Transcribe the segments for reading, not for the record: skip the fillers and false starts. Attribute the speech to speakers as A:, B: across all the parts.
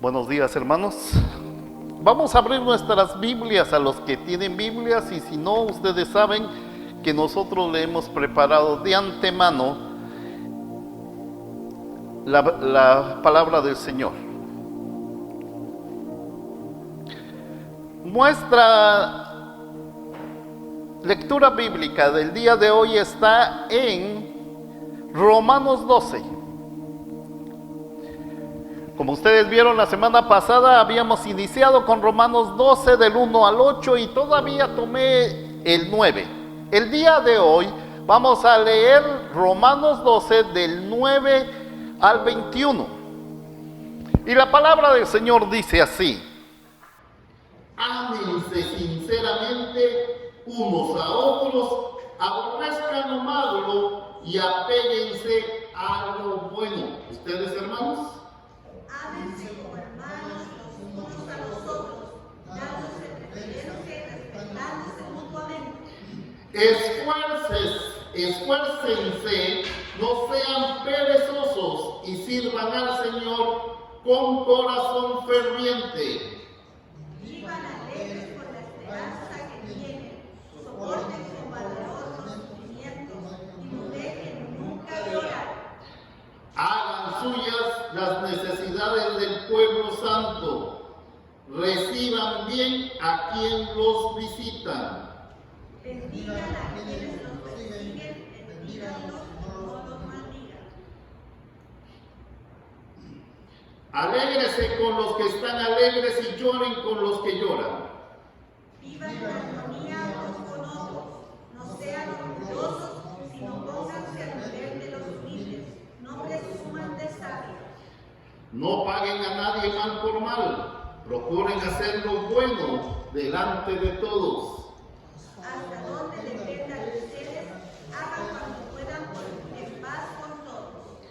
A: Buenos días, hermanos. Vamos a abrir nuestras Biblias a los que tienen Biblias, y si no, ustedes saben que nosotros le hemos preparado de antemano la palabra del Señor. Nuestra lectura bíblica del día de hoy está en Romanos 12. Como ustedes vieron la semana pasada, habíamos iniciado con Romanos 12 del 1 al 8 y todavía tomé el 9. El día de hoy vamos a leer Romanos 12 del 9 al 21. Y la palabra del Señor dice así: ámense sinceramente unos a otros, aborrezcan lo malo y apéguense a lo bueno. ¿Ustedes, hermanos?
B: Ámense como hermanos los unos a los otros, dándose preferencia y respetándose mutuamente.
A: Esfuércense, no sean perezosos y sirvan al Señor con corazón ferviente.
B: Vivan alegres por la esperanza que tienen, soporten con valor los sufrimientos y no dejen nunca de orar.
A: Hagan suyas las necesidades del pueblo santo. Reciban bien a quien los visitan.
B: Bendigan a quienes los persiguen, bendíganlos y no los maldigan.
A: Alégrese con los que están alegres y lloren con los que lloran.
B: Vivan en armonía unos con otros, no sean orgullosos, sino pónganse al nivel de los humildes, no presuman de sabios.
A: No paguen a nadie mal por mal. Procuren hacer lo bueno delante de todos.
B: Hasta donde dependa de ustedes, hagan cuando puedan por en paz con todos.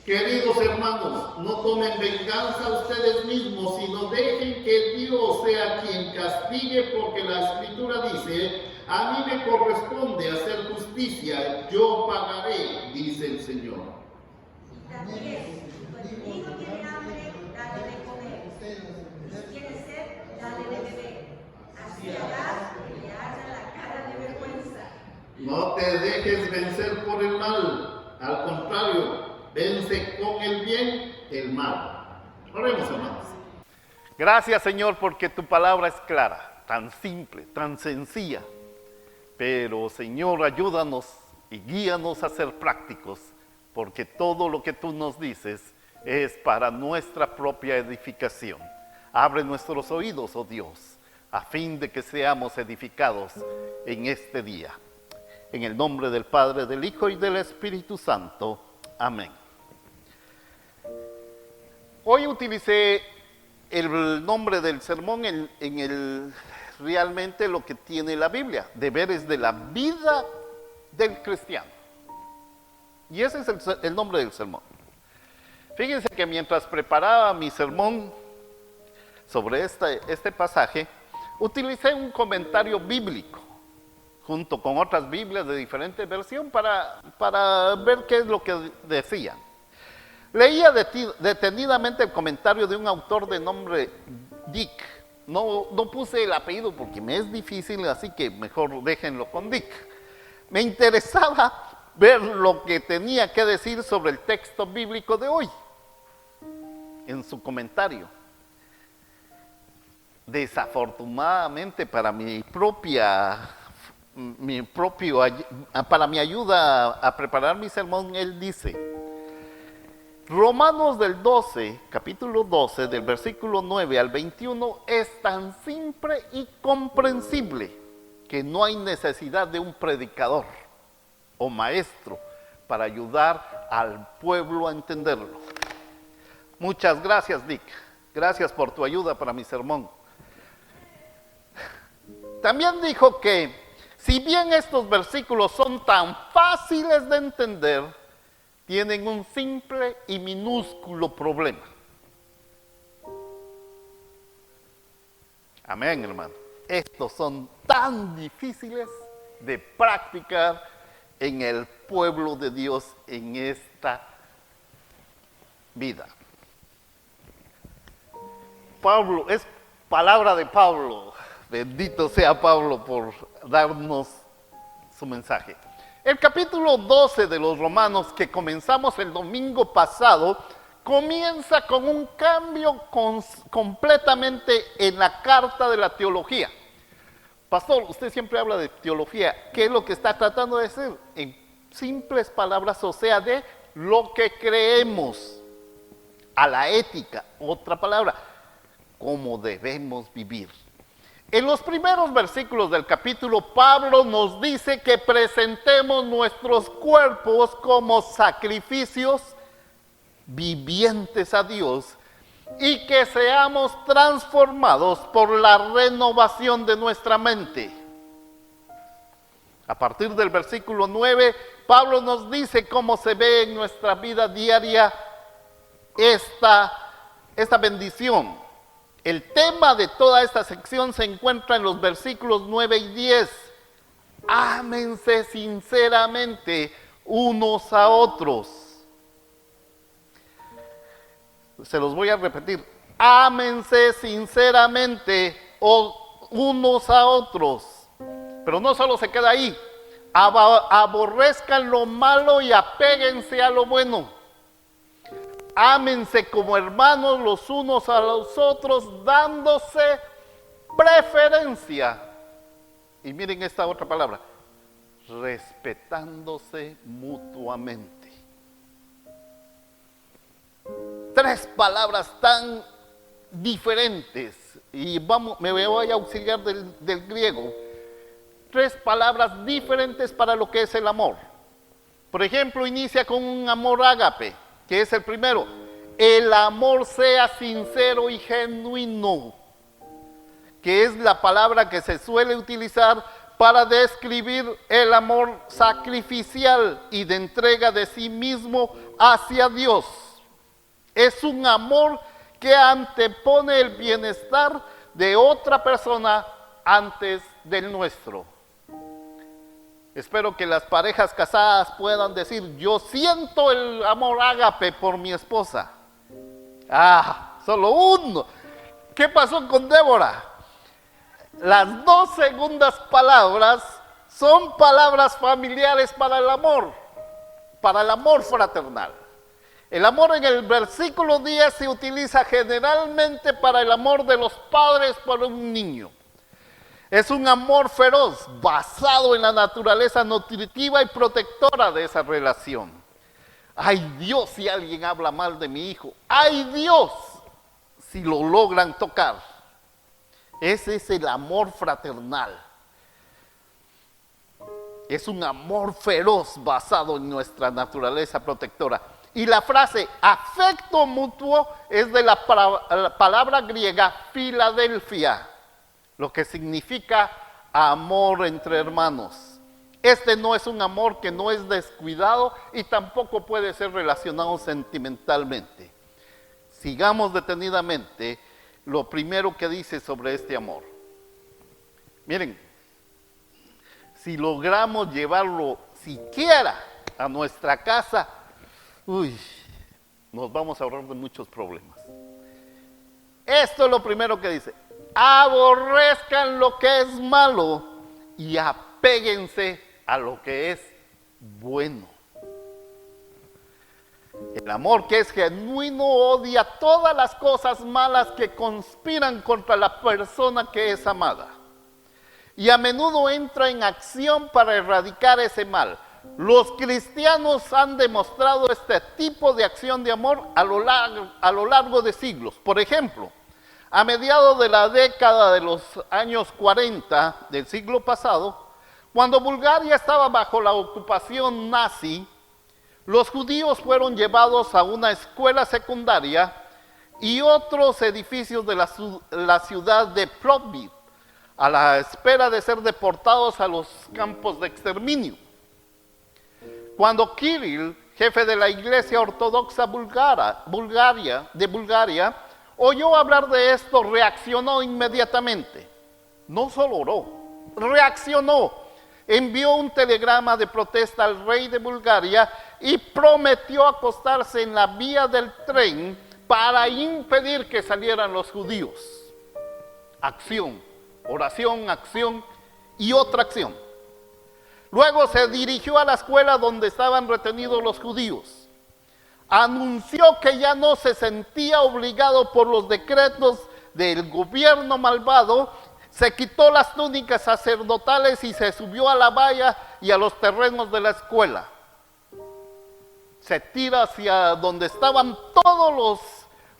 A: Queridos hermanos, no tomen venganza ustedes mismos, sino dejen que Dios sea quien castigue, porque la Escritura dice: a mí me corresponde hacer justicia, yo pagaré, dice el Señor.
B: Y también, si tu enemigo tiene hambre, dale de comer. Y si tiene sed, dale de beber. Así harás que le haga la cara de vergüenza.
A: No te dejes vencer por el mal, al contrario, vence con el bien el mal. Oremos, hermanos. Gracias, Señor, porque tu palabra es clara, tan simple, tan sencilla. Pero, Señor, ayúdanos y guíanos a ser prácticos, porque todo lo que tú nos dices es para nuestra propia edificación. Abre nuestros oídos, oh Dios, a fin de que seamos edificados en este día. En el nombre del Padre, del Hijo y del Espíritu Santo. Amén. Hoy utilicé el nombre del sermón en realmente lo que tiene la Biblia: deberes de la vida del cristiano. Y ese es el nombre del sermón. Fíjense que mientras preparaba mi sermón sobre este pasaje, utilicé un comentario bíblico junto con otras Biblias de diferente versión para ver qué es lo que decían. Leía detenidamente el comentario de un autor de nombre Dick. No puse el apellido porque me es difícil, así que mejor déjenlo con Dick. Me interesaba ver lo que tenía que decir sobre el texto bíblico de hoy en su comentario. Desafortunadamente, para mi ayuda a preparar mi sermón, él dice: Romanos del 12, capítulo 12, del versículo 9 al 21, es tan simple y comprensible que no hay necesidad de un predicador o maestro para ayudar al pueblo a entenderlo. Muchas gracias, Dick. Gracias por tu ayuda para mi sermón. También dijo que, si bien estos versículos son tan fáciles de entender, tienen un simple y minúsculo problema. Amén, hermano. Estos son tan difíciles de practicar en el pueblo de Dios en esta vida. Pablo, es palabra de Pablo. Bendito sea Pablo por darnos su mensaje. El capítulo 12 de los Romanos, que comenzamos el domingo pasado, comienza con un cambio completamente en la carta de la teología. Pastor, usted siempre habla de teología. ¿Qué es lo que está tratando de decir? En simples palabras, o sea, de lo que creemos. A la ética, otra palabra, cómo debemos vivir. En los primeros versículos del capítulo, Pablo nos dice que presentemos nuestros cuerpos como sacrificios vivientes a Dios y que seamos transformados por la renovación de nuestra mente. A partir del versículo 9, Pablo nos dice cómo se ve en nuestra vida diaria esta bendición. El tema de toda esta sección se encuentra en los versículos 9 y 10. Ámense sinceramente unos a otros. Se los voy a repetir. Ámense sinceramente unos a otros. Pero no solo se queda ahí. Aborrezcan lo malo y apéguense a lo bueno. Ámense como hermanos los unos a los otros, dándose preferencia. Y miren esta otra palabra, respetándose mutuamente. Tres palabras tan diferentes. Y me voy a auxiliar del griego. Tres palabras diferentes para lo que es el amor. Por ejemplo, inicia con un amor ágape, que es el primero. El amor sea sincero y genuino, que es la palabra que se suele utilizar para describir el amor sacrificial y de entrega de sí mismo hacia Dios. Es un amor que antepone el bienestar de otra persona antes del nuestro. Espero que las parejas casadas puedan decir, yo siento el amor ágape por mi esposa. Solo uno. ¿Qué pasó con Débora? Las dos segundas palabras son palabras familiares para el amor fraternal. El amor en el versículo 10 se utiliza generalmente para el amor de los padres por un niño. Es un amor feroz, basado en la naturaleza nutritiva y protectora de esa relación. ¡Ay Dios si alguien habla mal de mi hijo! ¡Ay Dios si lo logran tocar! Ese es el amor fraternal. Es un amor feroz basado en nuestra naturaleza protectora. Y la frase afecto mutuo es de la palabra griega Filadelfia, lo que significa amor entre hermanos. Este no es un amor que no es descuidado y tampoco puede ser relacionado sentimentalmente. Sigamos detenidamente lo primero que dice sobre este amor. Miren, si logramos llevarlo siquiera a nuestra casa, nos vamos a ahorrar de muchos problemas. Esto es lo primero que dice. Aborrezcan lo que es malo y apéguense a lo que es bueno. El amor que es genuino odia todas las cosas malas que conspiran contra la persona que es amada. Y a menudo entra en acción para erradicar ese mal. Los cristianos han demostrado este tipo de acción de amor a lo largo de siglos. Por ejemplo, a mediados de la década de los años 40 del siglo pasado, cuando Bulgaria estaba bajo la ocupación nazi, los judíos fueron llevados a una escuela secundaria y otros edificios de la ciudad de Plovdiv, a la espera de ser deportados a los campos de exterminio. Cuando Kirill, jefe de la Iglesia Ortodoxa de Bulgaria, oyó hablar de esto, reaccionó inmediatamente. No solo oró, reaccionó. Envió un telegrama de protesta al rey de Bulgaria y prometió acostarse en la vía del tren para impedir que salieran los judíos. Acción, oración, acción y otra acción. Luego se dirigió a la escuela donde estaban retenidos los judíos. Anunció que ya no se sentía obligado por los decretos del gobierno malvado. Se quitó las túnicas sacerdotales y se subió a la valla y a los terrenos de la escuela. Se tira hacia donde estaban todos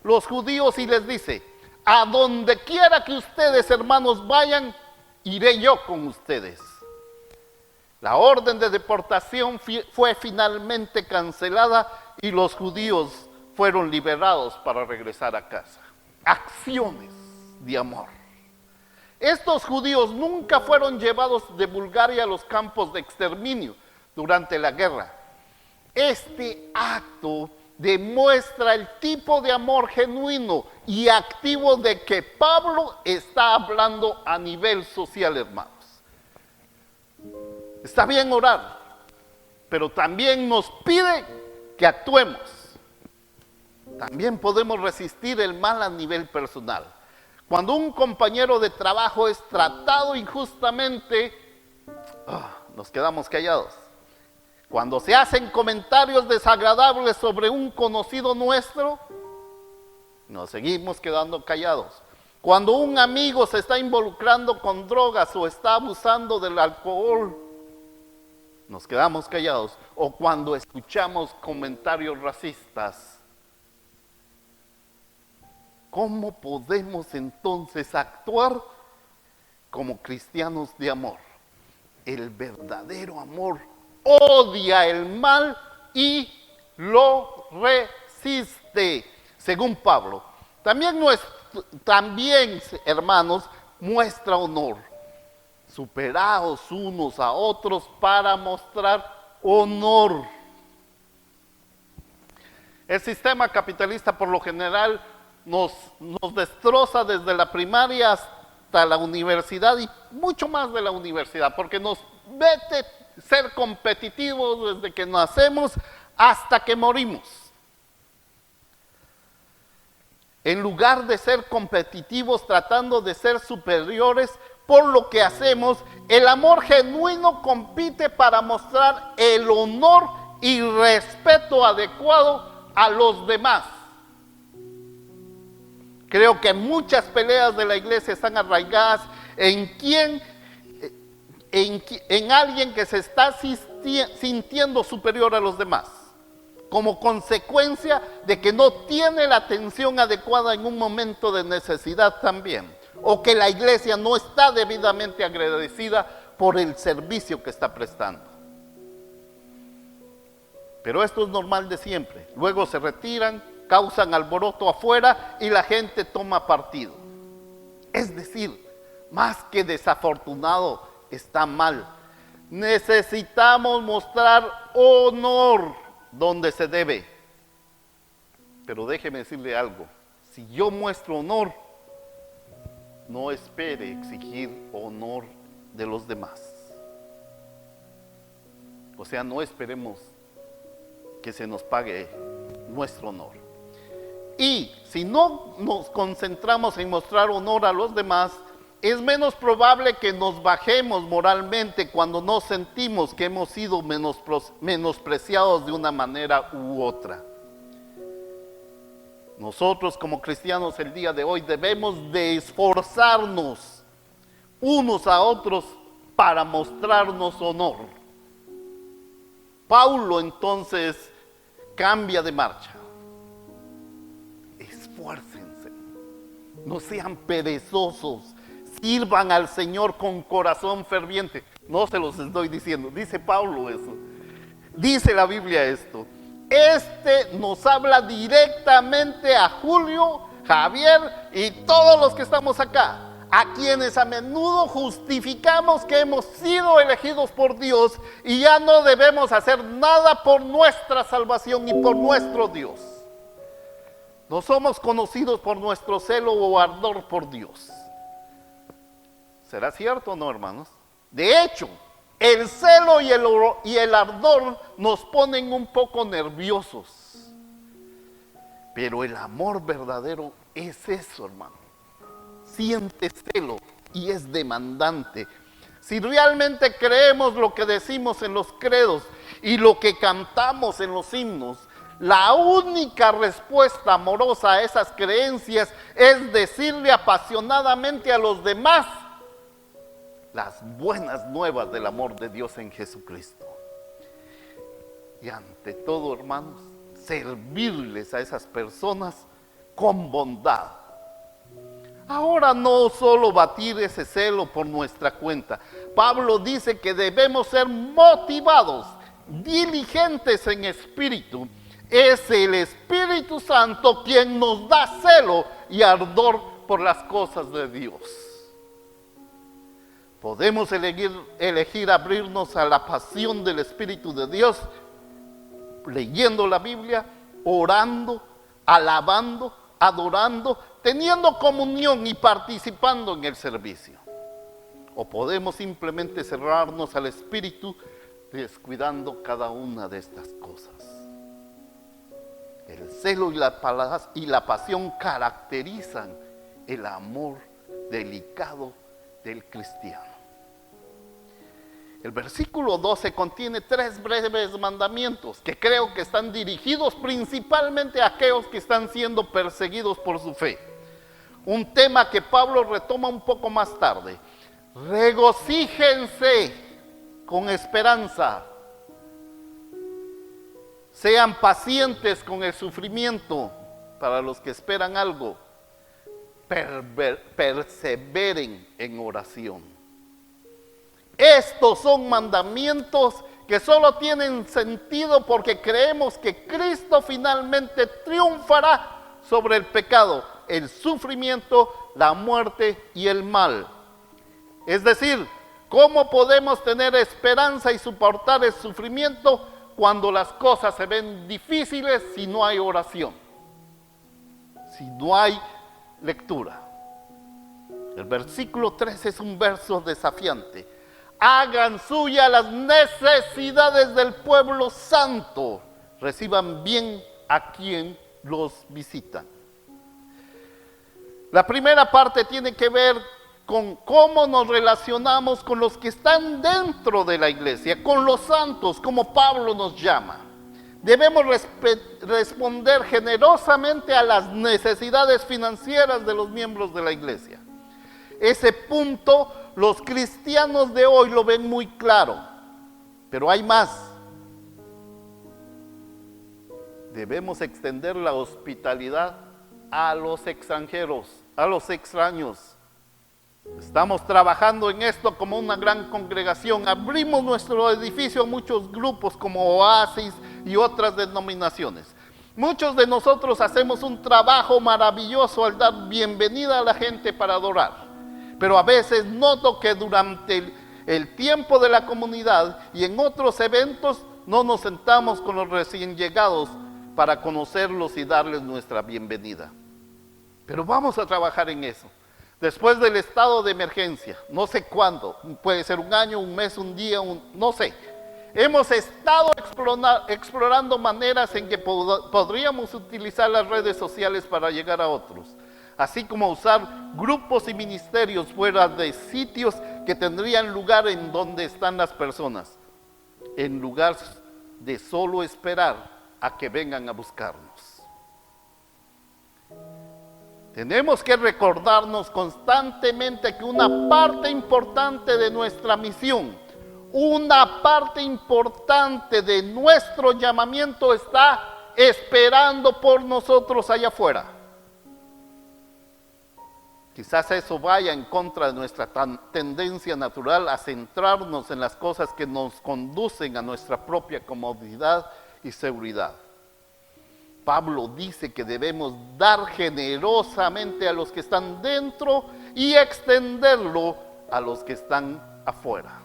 A: los judíos y les dice: a donde quiera que ustedes, hermanos, vayan, iré yo con ustedes. La orden de deportación fue finalmente cancelada y los judíos fueron liberados para regresar a casa. Acciones de amor. Estos judíos nunca fueron llevados de Bulgaria a los campos de exterminio durante la guerra. Este acto demuestra el tipo de amor genuino y activo de que Pablo está hablando a nivel social, hermanos. Está bien orar, pero también nos pide que actuemos. También podemos resistir el mal a nivel personal. Cuando un compañero de trabajo es tratado injustamente, nos quedamos callados. Cuando se hacen comentarios desagradables sobre un conocido nuestro, nos seguimos quedando callados. Cuando un amigo se está involucrando con drogas o está abusando del alcohol, nos quedamos callados. O cuando escuchamos comentarios racistas, ¿cómo podemos entonces actuar como cristianos de amor? El verdadero amor odia el mal y lo resiste, según Pablo. También, hermanos, muestra honor. Superaos unos a otros para mostrar honor. El sistema capitalista por lo general nos destroza desde la primaria hasta la universidad y mucho más de la universidad, porque nos mete ser competitivos desde que nacemos hasta que morimos. En lugar de ser competitivos tratando de ser superiores por lo que hacemos, el amor genuino compite para mostrar el honor y respeto adecuado a los demás. Creo que muchas peleas de la iglesia están arraigadas en alguien que se está sintiendo superior a los demás, como consecuencia de que no tiene la atención adecuada en un momento de necesidad también, o que la iglesia no está debidamente agradecida por el servicio que está prestando. Pero esto es normal de siempre. Luego se retiran, causan alboroto afuera y la gente toma partido. Es decir, más que desafortunado, está mal. Necesitamos mostrar honor donde se debe. Pero déjeme decirle algo. Si yo muestro honor, no espere exigir honor de los demás. O sea, no esperemos que se nos pague nuestro honor. Y si no nos concentramos en mostrar honor a los demás, es menos probable que nos bajemos moralmente cuando nos sentimos que hemos sido menospreciados de una manera u otra. Nosotros como cristianos el día de hoy debemos de esforzarnos unos a otros para mostrarnos honor. Paulo entonces cambia de marcha. Esfuércense, no sean perezosos, sirvan al Señor con corazón ferviente. No se los estoy diciendo, dice Paulo eso. Dice la Biblia esto. Nos habla directamente a Julio, Javier y todos los que estamos acá, a quienes a menudo justificamos que hemos sido elegidos por Dios y ya no debemos hacer nada por nuestra salvación y por nuestro Dios. No somos conocidos por nuestro celo o ardor por Dios. ¿Será cierto o no, hermanos? De hecho, el celo y el ardor nos ponen un poco nerviosos. Pero el amor verdadero es eso, hermano. Siente celo y es demandante. Si realmente creemos lo que decimos en los credos y lo que cantamos en los himnos, la única respuesta amorosa a esas creencias es decirle apasionadamente a los demás las buenas nuevas del amor de Dios en Jesucristo. Y ante todo, hermanos, servirles a esas personas con bondad. Ahora no solo batir ese celo por nuestra cuenta. Pablo dice que debemos ser motivados, diligentes en espíritu. Es el Espíritu Santo quien nos da celo y ardor por las cosas de Dios. Podemos elegir abrirnos a la pasión del Espíritu de Dios, leyendo la Biblia, orando, alabando, adorando, teniendo comunión y participando en el servicio. O podemos simplemente cerrarnos al Espíritu, descuidando cada una de estas cosas. El celo y la pasión caracterizan el amor delicado del cristiano. El versículo 12 contiene 3 breves mandamientos que creo que están dirigidos principalmente a aquellos que están siendo perseguidos por su fe. Un tema que Pablo retoma un poco más tarde. Regocíjense con esperanza. Sean pacientes con el sufrimiento para los que esperan algo. Perseveren en oración. Estos son mandamientos que solo tienen sentido porque creemos que Cristo finalmente triunfará sobre el pecado, el sufrimiento, la muerte y el mal. Es decir, ¿cómo podemos tener esperanza y soportar el sufrimiento cuando las cosas se ven difíciles si no hay oración? Si no hay lectura. El versículo 3 es un verso desafiante. Hagan suya las necesidades del pueblo santo. Reciban bien a quien los visita. La primera parte tiene que ver con cómo nos relacionamos con los que están dentro de la iglesia, con los santos, como Pablo nos llama. Debemos responder generosamente a las necesidades financieras de los miembros de la iglesia. Ese punto los cristianos de hoy lo ven muy claro, pero hay más. Debemos extender la hospitalidad a los extranjeros, a los extraños. Estamos trabajando en esto como una gran congregación. Abrimos nuestro edificio a muchos grupos como Oasis y otras denominaciones. Muchos de nosotros hacemos un trabajo maravilloso al dar bienvenida a la gente para adorar. Pero a veces noto que durante el tiempo de la comunidad y en otros eventos no nos sentamos con los recién llegados para conocerlos y darles nuestra bienvenida. Pero vamos a trabajar en eso. Después del estado de emergencia, no sé cuándo, puede ser un año, un mes, un día, no sé. Hemos estado explorando maneras en que podríamos utilizar las redes sociales para llegar a otros, así como usar grupos y ministerios fuera de sitios que tendrían lugar en donde están las personas, en lugar de solo esperar a que vengan a buscarnos. Tenemos que recordarnos constantemente que una parte importante de nuestra misión, una parte importante de nuestro llamamiento está esperando por nosotros allá afuera. Quizás eso vaya en contra de nuestra tendencia natural a centrarnos en las cosas que nos conducen a nuestra propia comodidad y seguridad. Pablo dice que debemos dar generosamente a los que están dentro y extenderlo a los que están afuera.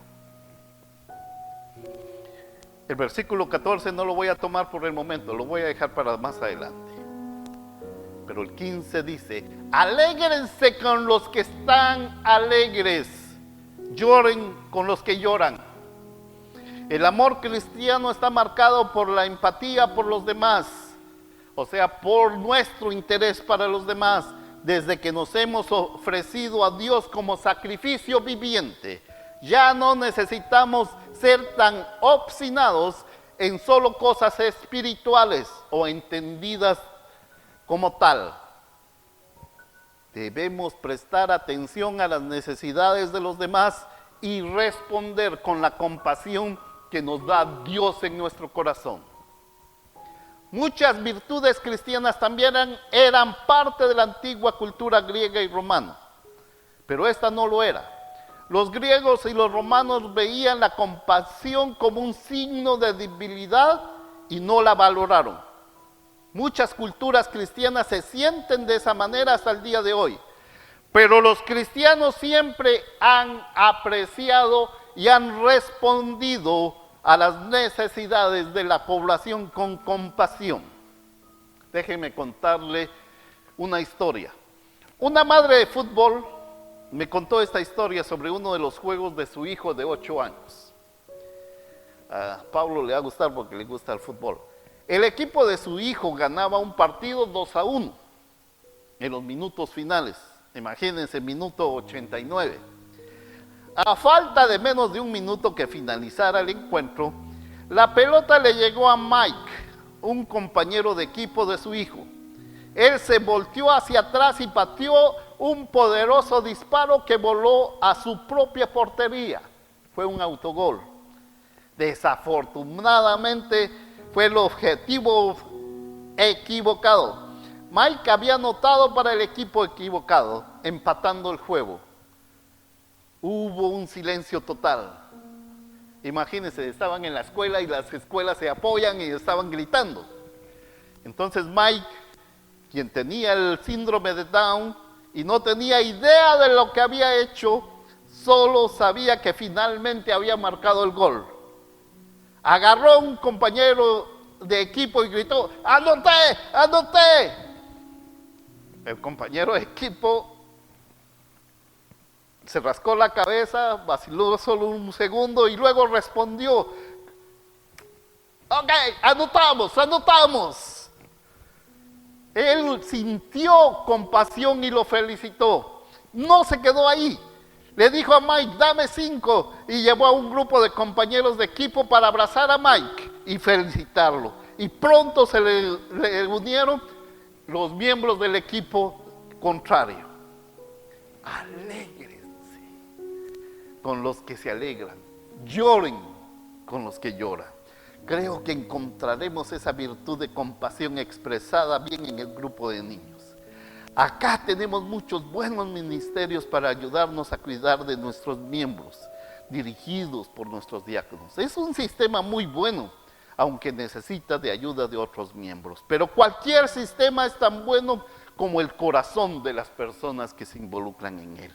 A: El versículo 14 no lo voy a tomar por el momento, lo voy a dejar para más adelante. Pero el 15 dice, alégrense con los que están alegres, lloren con los que lloran. El amor cristiano está marcado por la empatía por los demás. o sea, por nuestro interés para los demás, desde que nos hemos ofrecido a Dios como sacrificio viviente. Ya no necesitamos ser tan obstinados en solo cosas espirituales o entendidas como tal. Debemos prestar atención a las necesidades de los demás y responder con la compasión que nos da Dios en nuestro corazón. Muchas virtudes cristianas también eran parte de la antigua cultura griega y romana, pero esta no lo era. Los griegos y los romanos veían la compasión como un signo de debilidad y no la valoraron. Muchas culturas cristianas se sienten de esa manera hasta el día de hoy, pero los cristianos siempre han apreciado y han respondido a las necesidades de la población con compasión. Déjenme contarle una historia. Una madre de fútbol me contó esta historia sobre uno de los juegos de su hijo de 8 años. A Pablo le va a gustar porque le gusta el fútbol. El equipo de su hijo ganaba un partido 2-1 en los minutos finales. Imagínense, minuto 89. A falta de menos de un minuto que finalizara el encuentro, la pelota le llegó a Mike, un compañero de equipo de su hijo. Él se volteó hacia atrás y pateó un poderoso disparo que voló a su propia portería. Fue un autogol. Desafortunadamente fue el objetivo equivocado. Mike había anotado para el equipo equivocado, empatando el juego. Hubo un silencio total. Imagínense, estaban en la escuela y las escuelas se apoyan y estaban gritando. Entonces Mike, quien tenía el síndrome de Down y no tenía idea de lo que había hecho, solo sabía que finalmente había marcado el gol. Agarró a un compañero de equipo y gritó: ¡anoté! ¡Anoté! El compañero de equipo se rascó la cabeza, vaciló solo un segundo y luego respondió: ok, anotamos, anotamos. Él sintió compasión y lo felicitó. No se quedó ahí. Le dijo a Mike: dame 5, y llevó a un grupo de compañeros de equipo para abrazar a Mike y felicitarlo. Y pronto se le unieron los miembros del equipo contrario. Alégrense con los que se alegran, lloren con los que lloran. Creo que encontraremos esa virtud de compasión expresada bien en el grupo de niños. Acá tenemos muchos buenos ministerios para ayudarnos a cuidar de nuestros miembros, dirigidos por nuestros diáconos. Es un sistema muy bueno, aunque necesita de ayuda de otros miembros. Pero cualquier sistema es tan bueno como el corazón de las personas que se involucran en él.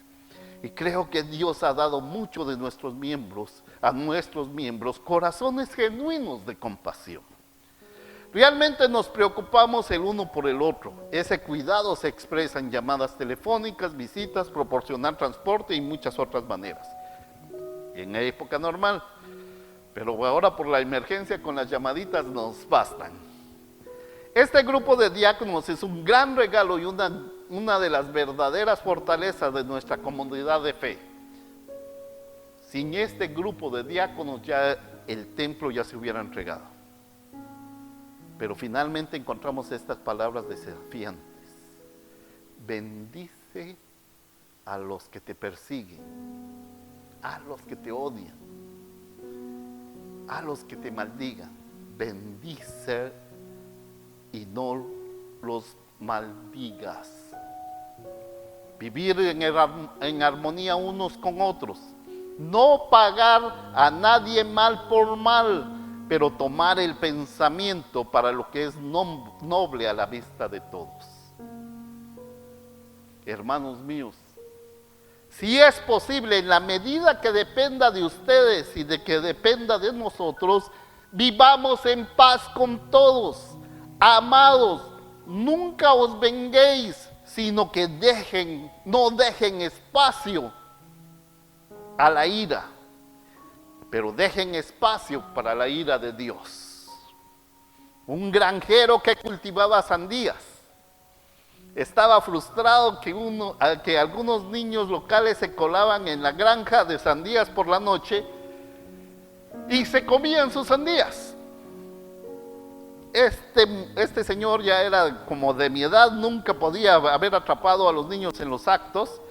A: Y creo que Dios ha dado mucho de nuestros miembros, a nuestros miembros, corazones genuinos de compasión. Realmente nos preocupamos el uno por el otro. Ese cuidado se expresa en llamadas telefónicas, visitas, proporcionar transporte y muchas otras maneras. En la época normal, pero ahora por la emergencia con las llamaditas nos bastan. Este grupo de diáconos es un gran regalo y una de las verdaderas fortalezas de nuestra comunidad de fe. Sin este grupo de diáconos ya el templo ya se hubiera entregado. Pero finalmente encontramos estas palabras desafiantes: bendice a los que te persiguen, a los que te odian, a los que te maldigan. Bendice y no los maldigas. Vivir en armonía unos con otros. No pagar a nadie mal por mal, pero tomar el pensamiento para lo que es noble a la vista de todos. Hermanos míos, si es posible, en la medida que dependa de ustedes y de que dependa de nosotros, vivamos en paz con todos. Amados, nunca os venguéis, sino que no dejen espacio a la ira, pero dejen espacio para la ira de Dios. un granjero que cultivaba sandías. Estaba frustrado que algunos niños locales se colaban en la granja de sandías por la noche y se comían sus sandías. Este señor ya era como de mi edad, nunca podía haber atrapado a los niños en los actos.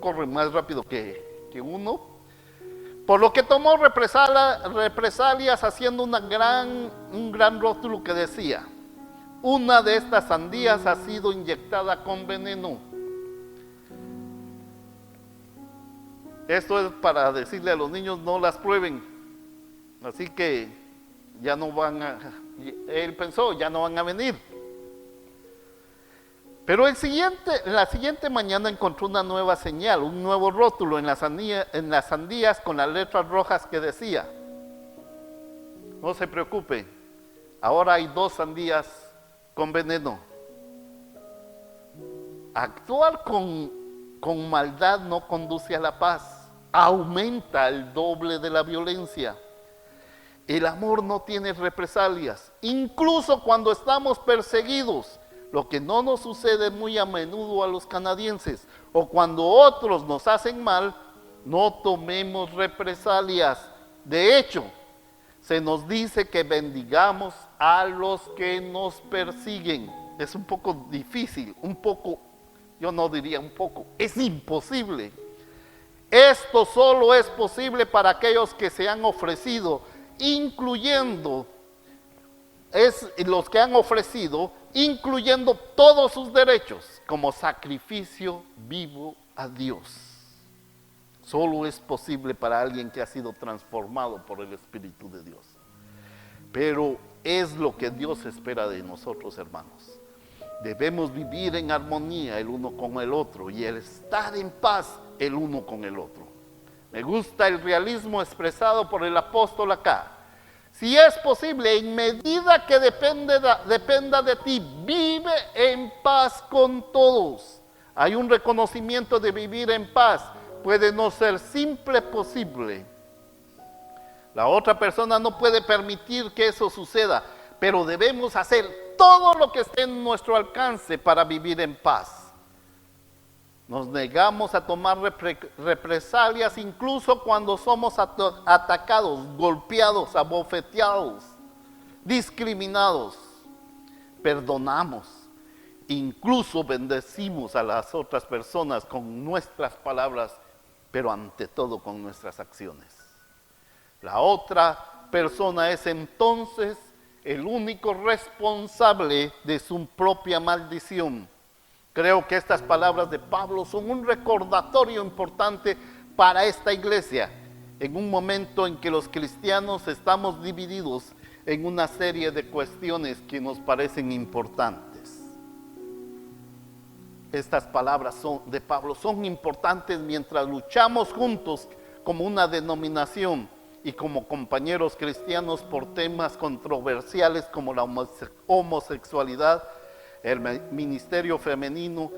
A: Corre más rápido que uno. Por lo que tomó represalias haciendo un gran rótulo que decía: una de estas sandías ha sido inyectada con veneno. Esto es para decirle a los niños: no las prueben. Así que ya no él pensó, ya no van a venir. Pero la siguiente mañana encontró una nueva señal, un nuevo rótulo en las sandías con las letras rojas que decía: no se preocupe, ahora hay 2 sandías con veneno. Actuar con maldad no conduce a la paz, aumenta el doble de la violencia. El amor no tiene represalias, incluso cuando estamos perseguidos, lo que no nos sucede muy a menudo a los canadienses, o cuando otros nos hacen mal, no tomemos represalias. De hecho, se nos dice que bendigamos a los que nos persiguen. Es un poco difícil, yo no diría un poco, es imposible. Esto solo es posible para aquellos que se han ofrecido, incluyendo todos sus derechos como sacrificio vivo a Dios. Solo es posible para alguien que ha sido transformado por el Espíritu de Dios. Pero es lo que Dios espera de nosotros, hermanos. Debemos vivir en armonía el uno con el otro y el estar en paz el uno con el otro. Me gusta el realismo expresado por el apóstol acá. Si es posible, en medida que dependa de ti, vive en paz con todos. Hay un reconocimiento de vivir en paz. Puede no ser simple posible. La otra persona no puede permitir que eso suceda, pero debemos hacer todo lo que esté en nuestro alcance para vivir en paz. Nos negamos a tomar represalias incluso cuando somos atacados, golpeados, abofeteados, discriminados. Perdonamos, incluso bendecimos a las otras personas con nuestras palabras, pero ante todo con nuestras acciones. La otra persona es entonces el único responsable de su propia maldición. Creo que estas palabras de Pablo son un recordatorio importante para esta iglesia, en un momento en que los cristianos estamos divididos en una serie de cuestiones que nos parecen importantes. Estas palabras de Pablo son importantes mientras luchamos juntos como una denominación y como compañeros cristianos por temas controversiales como la homosexualidad, el ministerio femenino,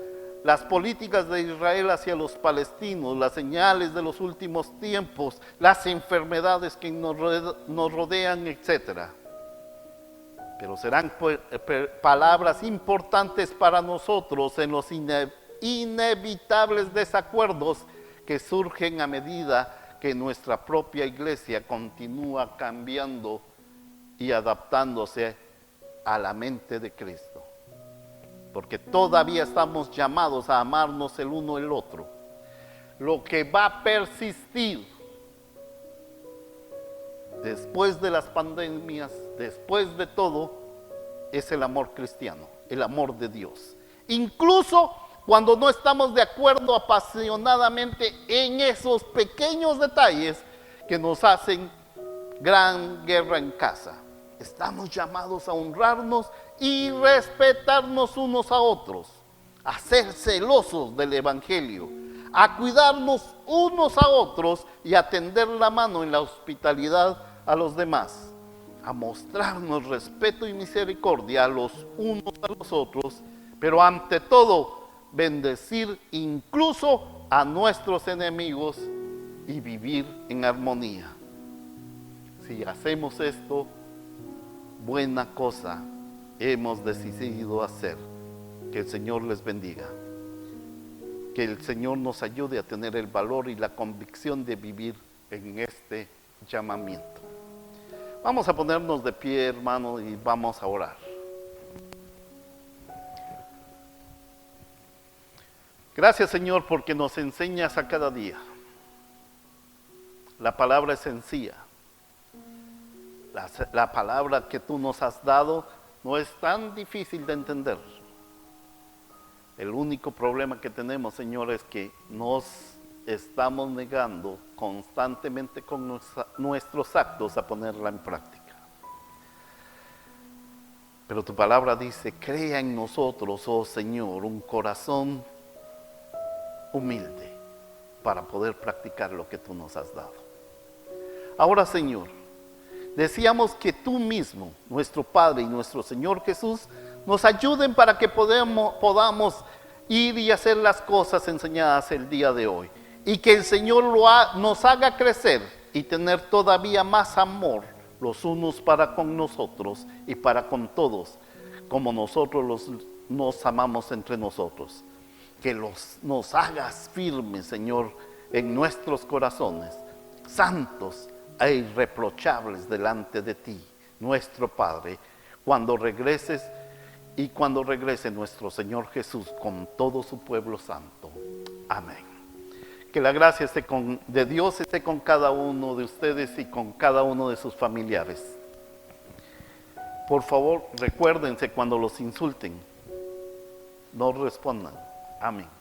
A: las políticas de Israel hacia los palestinos, las señales de los últimos tiempos, las enfermedades que nos rodean, etc. Pero serán palabras importantes para nosotros en los inevitables desacuerdos que surgen a medida que nuestra propia iglesia continúa cambiando y adaptándose a la mente de Cristo. Porque todavía estamos llamados a amarnos el uno el otro. Lo que va a persistir después de las pandemias, después de todo, es el amor cristiano, el amor de Dios. Incluso cuando no estamos de acuerdo apasionadamente en esos pequeños detalles que nos hacen gran guerra en casa. Estamos llamados a honrarnos y respetarnos unos a otros, a ser celosos del Evangelio, a cuidarnos unos a otros y a tender la mano en la hospitalidad a los demás, a mostrarnos respeto y misericordia a los unos a los otros, pero ante todo, bendecir incluso a nuestros enemigos y vivir en armonía. Si hacemos esto, buena cosa hemos decidido hacer. Que el Señor les bendiga. Que el Señor nos ayude a tener el valor y la convicción de vivir en este llamamiento. Vamos a ponernos de pie, hermanos, y vamos a orar. Gracias, Señor, porque nos enseñas a cada día. La palabra es sencilla. La palabra que tú nos has dado no es tan difícil de entender. El único problema que tenemos, Señor, es que nos estamos negando constantemente con nuestros actos a ponerla en práctica. Pero tu palabra dice, crea en nosotros, oh Señor, un corazón humilde para poder practicar lo que tú nos has dado. Ahora, Señor, deseamos que tú mismo, nuestro Padre y nuestro Señor Jesús, nos ayuden para que podamos ir y hacer las cosas enseñadas el día de hoy. Y que el Señor nos haga crecer y tener todavía más amor los unos para con nosotros y para con todos, como nosotros nos amamos entre nosotros. Que nos hagas firmes, Señor, en nuestros corazones, santos e irreprochables delante de ti, nuestro Padre, cuando regreses y cuando regrese nuestro Señor Jesús con todo su pueblo santo. Amén. Que la gracia de Dios esté con cada uno de ustedes y con cada uno de sus familiares. Por favor, recuérdense cuando los insulten, no respondan. Amén.